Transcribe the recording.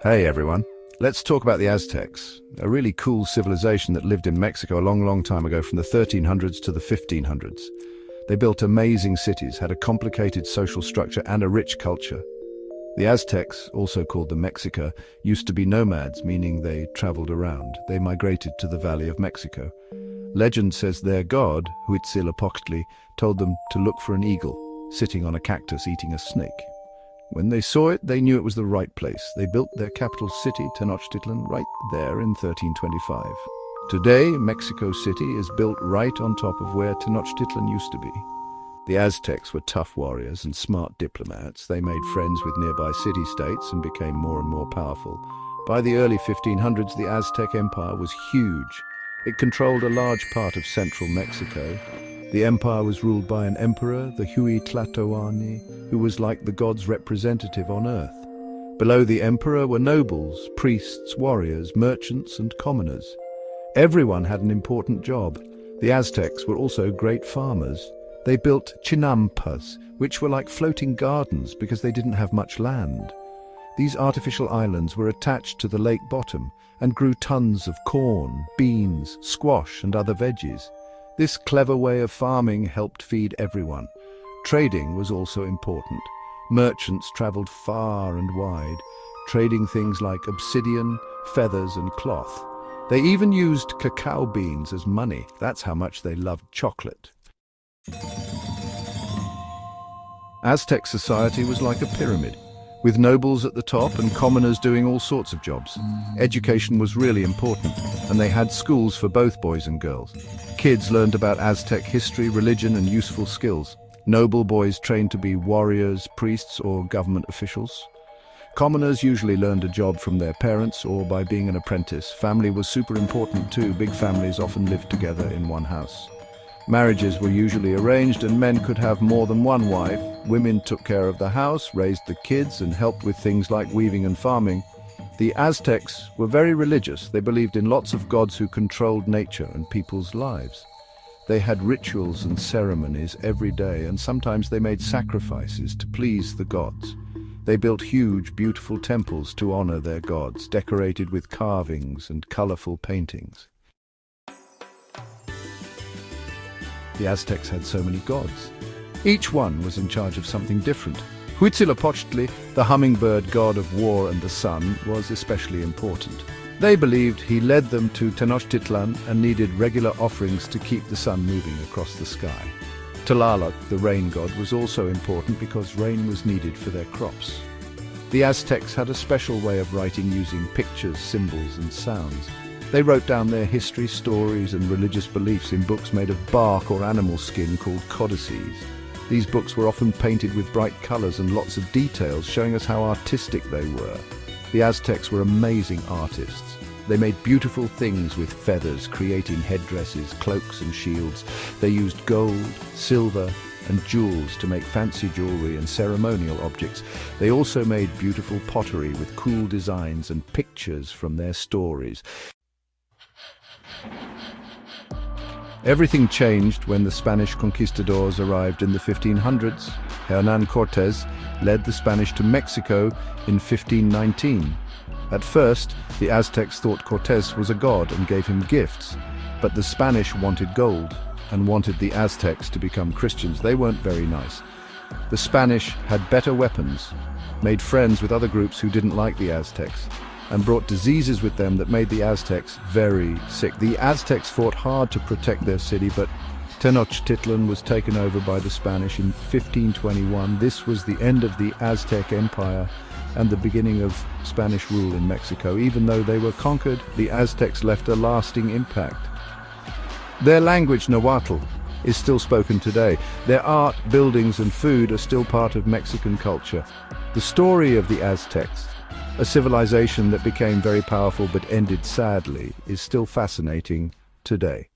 Hey everyone, let's talk about the Aztecs, a really cool civilization that lived in Mexico a long time ago from the 1300s to the 1500s. They built amazing cities, had a complicated social structure and a rich culture. The Aztecs, also called the Mexica, used to be nomads, meaning they traveled around. They migrated to the Valley of Mexico. Legend says their god, Huitzilopochtli, told them to look for an eagle, sitting on a cactus eating a snake. When they saw it, they knew it was the right place. They built their capital city, Tenochtitlán, right there in 1325. Today, Mexico City is built right on top of where Tenochtitlán used to be. The Aztecs were tough warriors and smart diplomats. They made friends with nearby city-states and became more and more powerful. By the early 1500s, the Aztec Empire was huge. It controlled a large part of central Mexico. The empire was ruled by an emperor, the Huitzilopochtli, who was like the god's representative on earth. Below the emperor were nobles, priests, warriors, merchants, and commoners. Everyone had an important job. The Aztecs were also great farmers. They built chinampas, which were like floating gardens because they didn't have much land. These artificial islands were attached to the lake bottom and grew tons of corn, beans, squash, and other veggies. This clever way of farming helped feed everyone. Trading was also important. Merchants traveled far and wide, trading things like obsidian, feathers, and cloth. They even used cacao beans as money. That's how much they loved chocolate. Aztec society was like a pyramid, with nobles at the top and commoners doing all sorts of jobs. Education was really important, and they had schools for both boys and girls. Kids learned about Aztec history, religion, and useful skills. Noble boys trained to be warriors, priests, or government officials. Commoners usually learned a job from their parents or by being an apprentice. Family was super important too. Big families often lived together in one house. Marriages were usually arranged and men could have more than one wife. Women took care of the house, raised the kids, and helped with things like weaving and farming. The Aztecs were very religious. They believed in lots of gods who controlled nature and people's lives. They had rituals and ceremonies every day, and sometimes they made sacrifices to please the gods. They built huge, beautiful temples to honor their gods, decorated with carvings and colorful paintings. The Aztecs had so many gods. Each one was in charge of something different. Huitzilopochtli, the hummingbird god of war and the sun, was especially important. They believed he led them to Tenochtitlán and needed regular offerings to keep the sun moving across the sky. Tlaloc, the rain god, was also important because rain was needed for their crops. The Aztecs had a special way of writing using pictures, symbols, and sounds. They wrote down their history, stories, and religious beliefs in books made of bark or animal skin called codices. These books were often painted with bright colors and lots of details, showing us how artistic they were. The Aztecs were amazing artists. They made beautiful things with feathers, creating headdresses, cloaks, and shields. They used gold, silver, and jewels to make fancy jewelry and ceremonial objects. They also made beautiful pottery with cool designs and pictures from their stories. Everything changed when the Spanish conquistadors arrived in the 1500s. Hernán Cortés led the Spanish to Mexico in 1519. At first, the Aztecs thought Cortés was a god and gave him gifts, but the Spanish wanted gold and wanted the Aztecs to become Christians. They weren't very nice. The Spanish had better weapons, made friends with other groups who didn't like the Aztecs, and brought diseases with them that made the Aztecs very sick. The Aztecs fought hard to protect their city, but Tenochtitlan was taken over by the Spanish in 1521. This was the end of the Aztec Empire and the beginning of Spanish rule in Mexico. Even though they were conquered, the Aztecs left a lasting impact. Their language, Nahuatl, is still spoken today. Their art, buildings, and food are still part of Mexican culture. The story of the Aztecs, a civilization that became very powerful but ended sadly, is still fascinating today.